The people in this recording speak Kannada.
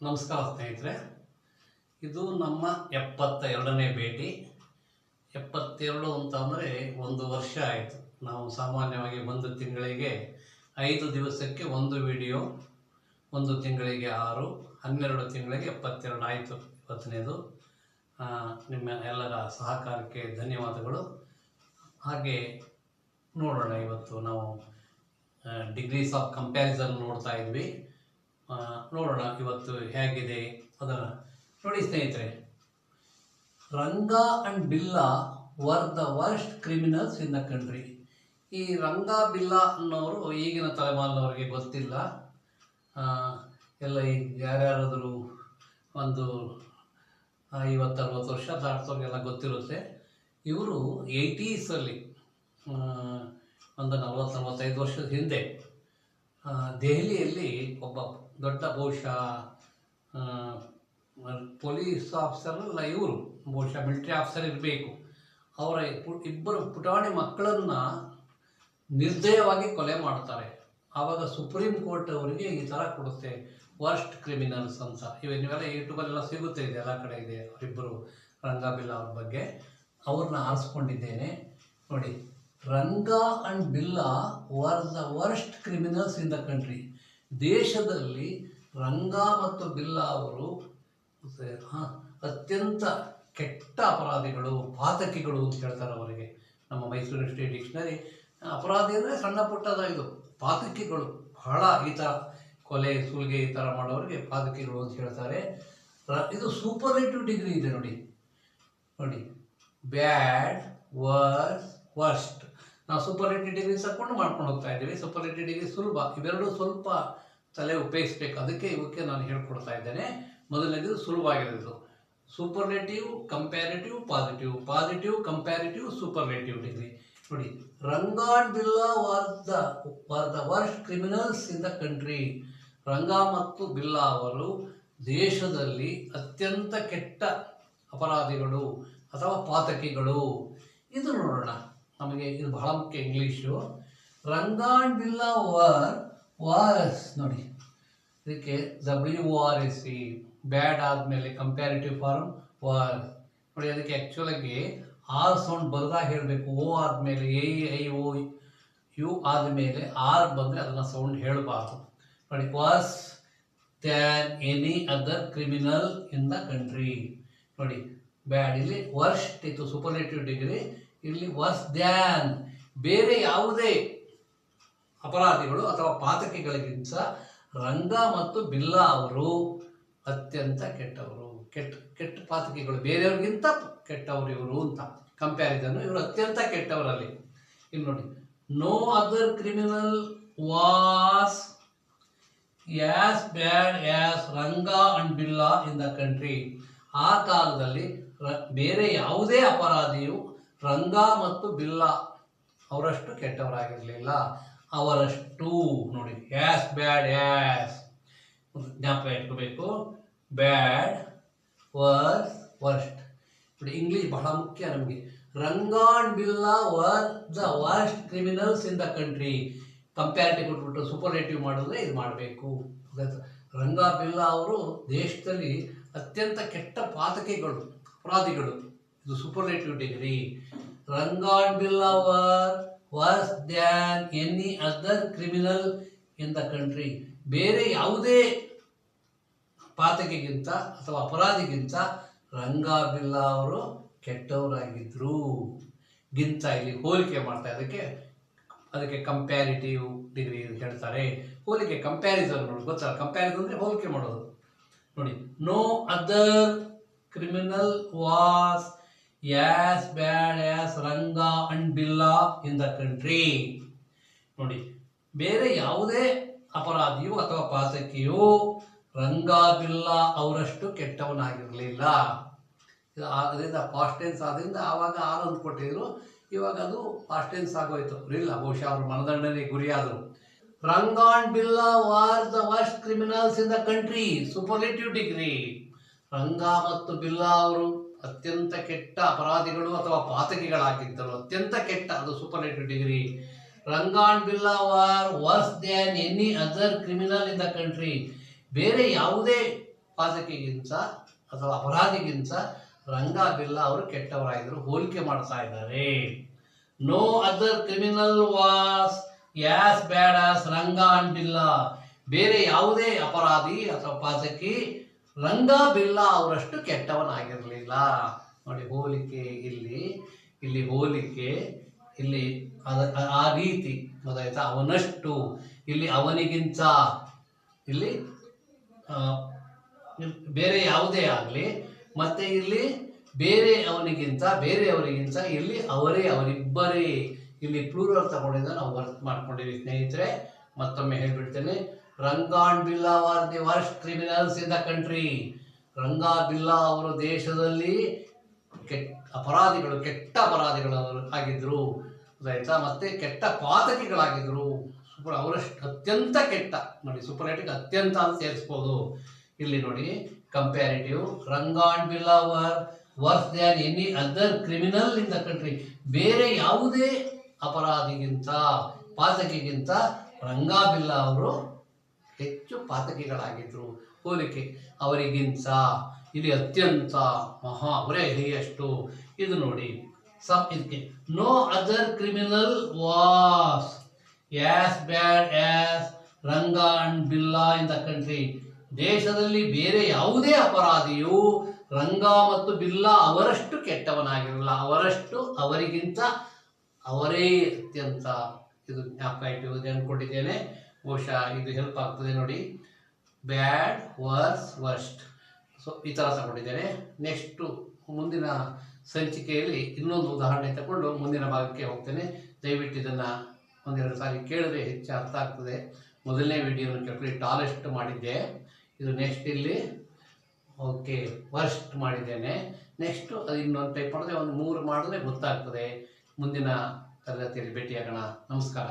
ನಮಸ್ಕಾರ ಸ್ನೇಹಿತರೆ, ಇದು ನಮ್ಮ 72ನೇ ಭೇಟಿ. 72 ಅಂತಂದರೆ ಒಂದು ವರ್ಷ ಆಯಿತು. ನಾವು ಸಾಮಾನ್ಯವಾಗಿ ಒಂದು ತಿಂಗಳಿಗೆ 5 ದಿವಸಕ್ಕೆ ಒಂದು ವಿಡಿಯೋ, ಒಂದು ತಿಂಗಳಿಗೆ 6, 12 ತಿಂಗಳಿಗೆ 72 ಆಯಿತು. ಇವತ್ತನೇದು. ನಿಮ್ಮ ಎಲ್ಲರ ಸಹಕಾರಕ್ಕೆ ಧನ್ಯವಾದಗಳು. ಹಾಗೆ ನೋಡೋಣ, ಇವತ್ತು ನಾವು ಡಿಗ್ರೀಸ್ ಆಫ್ ಕಂಪ್ಯಾರಿಸನ್ ನೋಡ್ತಾ ಇದ್ವಿ. ನೋಡೋಣ ಇವತ್ತು ಹೇಗಿದೆ ಅದನ್ನು ನೋಡಿ ಸ್ನೇಹಿತರೆ. ರಂಗಾ and Billa were the worst criminals in the country. ಈ ರಂಗಾ ಬಿಲ್ಲಾ ಅನ್ನೋರು ಈಗಿನ ತಲೆಮಾರಿನವರಿಗೆ ಗೊತ್ತಿಲ್ಲ. ಎಲ್ಲ ಈಗ ಯಾರ್ಯಾರಾದರೂ ಒಂದು 50-60 ವರ್ಷ ದಾಟ್ಸೋರಿಗೆಲ್ಲ ಗೊತ್ತಿರುತ್ತೆ. ಇವರು 80ಸಲ್ಲಿ ಒಂದು 40-45 ವರ್ಷದ ಹಿಂದೆ ದೆಹಲಿಯಲ್ಲಿ ಒಬ್ಬ ದೊಡ್ಡ ಬಹುಶಃ ಪೊಲೀಸ್ ಆಫೀಸರ್ ಅಲ್ಲ, ಇವರು ಬಹುಶಃ ಮಿಲಿಟರಿ ಆಫೀಸರ್ ಇರಬೇಕು. ಅವರ ಇಬ್ಬರು ಪುಟಾಣಿ ಮಕ್ಕಳನ್ನು ನಿರ್ದಯವಾಗಿ ಕೊಲೆ ಮಾಡ್ತಾರೆ. ಆವಾಗ ಸುಪ್ರೀಂ ಕೋರ್ಟ್ ಅವರಿಗೆ ಈ ಥರ ಕೊಡುತ್ತೆ, ವರ್ಸ್ಟ್ ಕ್ರಿಮಿನಲ್ಸ್ ಅಂತ. ನೀವೆಲ್ಲ ಯೂಟ್ಯೂಬಲ್ಲೆಲ್ಲ ಸಿಗುತ್ತೆ, ಇದೆ ಎಲ್ಲ ಕಡೆ ಇದೆ. ಅವರಿಬ್ಬರು ರಂಗಾ ಬಿಲ್ಲಾ ಅವ್ರ ಬಗ್ಗೆ ಅವ್ರನ್ನ ಆರಿಸ್ಕೊಂಡಿದ್ದೇನೆ ನೋಡಿ. Ranga and Billa were the worst criminals in the country. ದೇಶದಲ್ಲಿ ರಂಗಾ ಮತ್ತು ಬಿಲ್ಲಾ ಅವರು ಅತ್ಯಂತ ಕೆಟ್ಟ ಅಪರಾಧಿಗಳು, ಪಾತಕಿಗಳು ಅಂತ ಹೇಳ್ತಾರೆ ಅವರಿಗೆ. ನಮ್ಮ ಮೈಸೂರು ಯೂನಿವರ್ಸಿಟಿ ಡಿಕ್ಷನರಿ ಅಪರಾಧಿ ಅಂದರೆ ಸಣ್ಣ ಪುಟ್ಟದ, ಇದು ಪಾತಕಿಗಳು. ಬಹಳ ಈ ಥರ ಕೊಲೆ ಸುಲಿಗೆ ಈ ಥರ ಮಾಡೋರಿಗೆ ಪಾತಕಿಗಳು ಅಂತ ಹೇಳ್ತಾರೆ. ಇದು ಸೂಪರ್ಲೇಟಿವ್ ಡಿಗ್ರಿ ಇದೆ ನೋಡಿ. ಬ್ಯಾಡ್, ವರ್ಸ್, ವರ್ಸ್ಟ್. ನಾವು ಸೂಪರ್ಲೇಟಿವ್ ಡಿಗ್ರಿ ತಗೊಂಡು ಮಾಡ್ಕೊಂಡು ಹೋಗ್ತಾ ಇದ್ದೀವಿ. ಸೂಪರ್ಲೇಟಿವ್ ಡಿಗ್ರಿ ಸುಲಭ, ಇವೆರಡು ಸ್ವಲ್ಪ ತಲೆ ಉಪಯೋಗಿಸ್ಬೇಕು. ಅದಕ್ಕೆ ಇವಕ್ಕೆ ನಾನು ಹೇಳ್ಕೊಡ್ತಾ ಇದ್ದೇನೆ. ಮೊದಲನೇದು ಸುಲಭವಾಗಿರೋದು superlative, comparative, positive. Positive, comparative, superlative degree ನೋಡಿ. Ranga and Billa were the worst criminals in the country. Ranga ಮತ್ತು ಬಿಲ್ಲಾ ಅವರು ದೇಶದಲ್ಲಿ ಅತ್ಯಂತ ಕೆಟ್ಟ ಅಪರಾಧಿಗಳು ಅಥವಾ ಪಾತಕಿಗಳು. ಇದು ನೋಡೋಣ, ನಮಗೆ ಇದು ಬಹಳ ಮುಖ್ಯ. English Ranga and Billa wars ನೋಡಿ. ಇದಕ್ಕೆ WORS, ಬ್ಯಾಡ್ ಆದಮೇಲೆ ಕಂಪ್ಯಾರಿಟಿವ್ ಫಾರ್ಮ್ ವಾರ್ ನೋಡಿ. ಅದಕ್ಕೆ ಆ್ಯಕ್ಚುಲಾಗಿ ಆರ್ ಸೌಂಡ್ ಬರದಾಗ ಹೇಳಬೇಕು. ಓ ಆದಮೇಲೆ AIOU ಆದಮೇಲೆ ಆರ್ ಬಂದರೆ ಅದನ್ನು ಸೌಂಡ್ ಹೇಳಬಾರ್ದು ನೋಡಿ. Wars than any other criminal in the country ನೋಡಿ. ಬ್ಯಾಡ್ ಇಲ್ಲಿ ವರ್ಸ್ಟ್ ಇತ್ತು, ಸೂಪರ್ಲೇಟಿವ್ ಡಿಗ್ರಿ. ಇಲ್ಲಿ ವರ್ಸ್ ದ್ಯಾನ್, ಬೇರೆ ಯಾವುದೇ ಅಪರಾಧಿಗಳು ಅಥವಾ ಪಾತಕಿಗಳಿಗಿಂತ ರಂಗಾ ಮತ್ತು ಬಿಲ್ಲಾ ಅವರು ಅತ್ಯಂತ ಕೆಟ್ಟವರು, ಕೆಟ್ಟ ಪಾತಕಿಗಳು, ಬೇರೆಯವ್ರಿಗಿಂತ ಕೆಟ್ಟವರು ಇವರು ಅಂತ ಕಂಪ್ಯಾರಿಸನ್. ಇವರು ಅತ್ಯಂತ ಕೆಟ್ಟವರಲ್ಲಿ. ಇಲ್ಲಿ ನೋಡಿ, no other criminal was as bad as Ranga and Billa in the country. ಆ ಕಾಲದಲ್ಲಿ ಬೇರೆ ಯಾವುದೇ ಅಪರಾಧಿಯು ರಂಗಾ ಮತ್ತು ಬಿಲ್ಲಾ ಅವರಷ್ಟು ಕೆಟ್ಟವರಾಗಿರಲಿಲ್ಲ. ಅವರಷ್ಟು ನೋಡಿ, ಆಸ್ ಬ್ಯಾಡ್ ಆಸ್ ಜ್ಞಾಪಕ ಇಟ್ಕೋಬೇಕು. ಬ್ಯಾಡ್, ವರ್ಸ್, ವರ್ಸ್ಟ್ ನೋಡಿ. ಇಂಗ್ಲೀಷ್ ಬಹಳ ಮುಖ್ಯ ನಮಗೆ. ರಂಗಾ and Billa were the worst criminals in the country. Comparative ಕೊಟ್ಬಿಟ್ಟು ಸೂಪರ್ಲೇಟಿವ್ ಮಾಡಿದ್ರೆ ಇದು ಮಾಡಬೇಕು. ರಂಗಾ ಬಿಲ್ಲಾ ಅವರು ದೇಶದಲ್ಲಿ ಅತ್ಯಂತ ಕೆಟ್ಟ ಪಾತಕಿಗಳು, ಅಪರಾಧಿಗಳು. ಇದು superlative degree. Ranga and Billa var worse than any other criminal in the country. ಬೇರೆ ಯಾವುದೇ ಪಾತಕಿಗಿಂತ ಅಥವಾ ಅಪರಾಧಿಗಿಂತ ರಂಗಾ ಬಿಲ್ಲಾ ಅವರು ಕೆಟ್ಟವರಾಗಿದ್ದರು. ಗಿಂತ ಇಲ್ಲಿ ಹೋಲಿಕೆ ಮಾಡ್ತಾ, ಅದಕ್ಕೆ ಕಂಪ್ಯಾರಿಟಿವ್ ಡಿಗ್ರಿ ಹೇಳ್ತಾರೆ. ಹೋಲಿಕೆ, ಕಂಪ್ಯಾರಿಸನ್ ನೋಡಿ, ಗೊತ್ತಲ್ಲ ಕಂಪ್ಯಾರಿಸನ್ ಅಂದರೆ ಹೋಲಿಕೆ ಮಾಡೋದು ನೋಡಿ. No other criminal was as bad as Ranga and Billa in the country ನೋಡಿ. ಬೇರೆ ಯಾವುದೇ ಅಪರಾಧಿಯು ಅಥವಾ ಪಾತಕಿಯು ರಂಗಾ ಬಿಲ್ಲಾ ಅವರಷ್ಟು ಕೆಟ್ಟವನಾಗಿರಲಿಲ್ಲ. ಅದರಿಂದ ಪಾಸ್ಟ್ ಟೆನ್ಸ್ ಆದ್ರಿಂದ ಆವಾಗ ಆರು ಅಂತ ಕೊಟ್ಟಿದ್ರು, ಇವಾಗ ಅದು ಪಾಸ್ಟ್ ಟೆನ್ಸ್ ಆಗೋಯ್ತು. ಇಲ್ಲ, ಬಹುಶಃ ಅವರು ಮನದಂಡನೆಗೆ ಗುರಿಯಾದರು. Ranga and Billa were the worst criminals in the country, superlative degree. Ranga ಮತ್ತು ಬಿಲ್ಲಾ ಅವರು ಅತ್ಯಂತ ಕೆಟ್ಟ ಅಪರಾಧಿಗಳು ಅಥವಾ ಪಾತಕಿಗಳಾಗಿದ್ದರು. ಅತ್ಯಂತ ಕೆಟ್ಟ, ಅದು superlative degree. Ranga and Birla var worse than any other criminal in the country. ಬೇರೆ ಯಾವುದೇ ಪಾತಕಿಗಿಂತ ಅಥವಾ ಅಪರಾಧಿಗಿಂತ ರಂಗಾ ಬಿರ್ಲಾ ಅವರು ಕೆಟ್ಟವರಾಗಿದ್ರು, ಹೋಲಿಕೆ ಮಾಡ್ತಾ ಇದ್ದಾರೆ. No other criminal was as bad as Ranga and Birla. ಬೇರೆ ಯಾವುದೇ ಅಪರಾಧಿ ಅಥವಾ ಪಾತಕಿ ರಂಗಾ ಬಿರ್ಲಾ ಅವರಷ್ಟು ಕೆಟ್ಟವನಾಗಿರಲಿಲ್ಲ. ನೋಡಿ, ಹೋಲಿಕೆ ಇಲ್ಲಿ ಹೋಲಿಕೆ, ಇಲ್ಲಿ ಆ ರೀತಿ ಗೊತ್ತಾಯ್ತಾ, ಅವನಷ್ಟು, ಇಲ್ಲಿ ಅವನಿಗಿಂತ, ಇಲ್ಲಿ ಬೇರೆ ಯಾವುದೇ ಆಗಲಿ, ಮತ್ತೆ ಇಲ್ಲಿ ಬೇರೆ ಅವನಿಗಿಂತ, ಬೇರೆಯವರಿಗಿಂತ, ಇಲ್ಲಿ ಅವರೇ, ಅವರಿಬ್ಬರೇ. ಇಲ್ಲಿ ಪ್ಲೂರಲ್ ತಗೊಂಡಿದ್ದ ನಾವು ವರ್ಕ್ ಮಾಡ್ಕೊಂಡಿವಿ ಸ್ನೇಹಿತರೆ. ಮತ್ತೊಮ್ಮೆ ಹೇಳ್ಬಿಡ್ತೇನೆ, Ranga and Birla are the worst criminals in the country. Ranga Birla ಅವರು ದೇಶದಲ್ಲಿ ಕೆಟ್ಟ ಅಪರಾಧಿಗಳು ಆಗಿದ್ರು, ಆಯ್ತಾ, ಮತ್ತೆ ಕೆಟ್ಟ ಪಾತಕಿಗಳಾಗಿದ್ರು. ಅವರಷ್ಟು ಅತ್ಯಂತ ಕೆಟ್ಟ, ನೋಡಿ ಸೂಪರ್ಲೇಟಿವ್ ಅತ್ಯಂತ ಅಂತ ಸೇರಿಸ್ಬೋದು. ಇಲ್ಲಿ ನೋಡಿ comparative, Ranga and Birla var worse than any other criminal in the country. ಬೇರೆ ಯಾವುದೇ ಅಪರಾಧಿಗಿಂತ, ಪಾತಕಿಗಿಂತ ರಂಗಾ ಬಿರ್ಲಾ ಅವರು ಹೆಚ್ಚು ಪಾತಕಿಗಳಾಗಿದ್ರು. ಹೋಲಿಕೆ ಅವರಿಗಿಂತ, ಇಲ್ಲಿ ಅತ್ಯಂತ, ಅವರೇ ಹಿರಿಯಷ್ಟು. ಇದು ನೋಡಿ ಇದಕ್ಕೆ no other criminal was as bad as Ranga and Birla in the country. ದೇಶದಲ್ಲಿ ಬೇರೆ ಯಾವುದೇ ಅಪರಾಧಿಯು ರಂಗಾ ಮತ್ತು ಬಿರ್ಲಾ ಅವರಷ್ಟು ಕೆಟ್ಟವನಾಗಿರಲಿಲ್ಲ. ಅವರಷ್ಟು, ಅವರಿಗಿಂತ, ಅವರೇ ಅತ್ಯಂತ. ಇದು ಜ್ಞಾಪಕ ಇಟ್ಟು ಕೊಟ್ಟಿದ್ದೇನೆ, ಬಹುಶಃ ಇದು ಹೆಲ್ಪ್ ಆಗ್ತದೆ. ನೋಡಿ, ಬ್ಯಾಡ್, ವರ್ಸ್, ವರ್ಸ್ಟ್. ಸೊ ಈ ಥರ ತಗೊಂಡಿದ್ದೇನೆ. ನೆಕ್ಸ್ಟು ಮುಂದಿನ ಸಂಚಿಕೆಯಲ್ಲಿ ಇನ್ನೊಂದು ಉದಾಹರಣೆ ತಗೊಂಡು ಮುಂದಿನ ಭಾಗಕ್ಕೆ ಹೋಗ್ತೇನೆ. ದಯವಿಟ್ಟು ಇದನ್ನು ಒಂದೆರಡು ಸಾರಿ ಕೇಳಿದ್ರೆ ಹೆಚ್ಚು ಅರ್ಥ ಆಗ್ತದೆ. ಮೊದಲನೇ ವಿಡಿಯೋನ ಕೇಳ್ಕೊಳ್ಳಿ, ಟಾಲೆಸ್ಟ್ ಮಾಡಿದ್ದೆ. ಇದು ನೆಕ್ಸ್ಟ್ ಇಲ್ಲಿ ಓಕೆ ವರ್ಸ್ಟ್ ಮಾಡಿದ್ದೇನೆ. ನೆಕ್ಸ್ಟು ಅದು ಇನ್ನೊಂದು ಟೈಪ್ ಮಾಡಿದ್ರೆ ಒಂದು 3 ಮಾಡಿದ್ರೆ ಗೊತ್ತಾಗ್ತದೆ. ಮುಂದಿನ ತರಗತಿಯಲ್ಲಿ ಭೇಟಿಯಾಗೋಣ. ನಮಸ್ಕಾರ.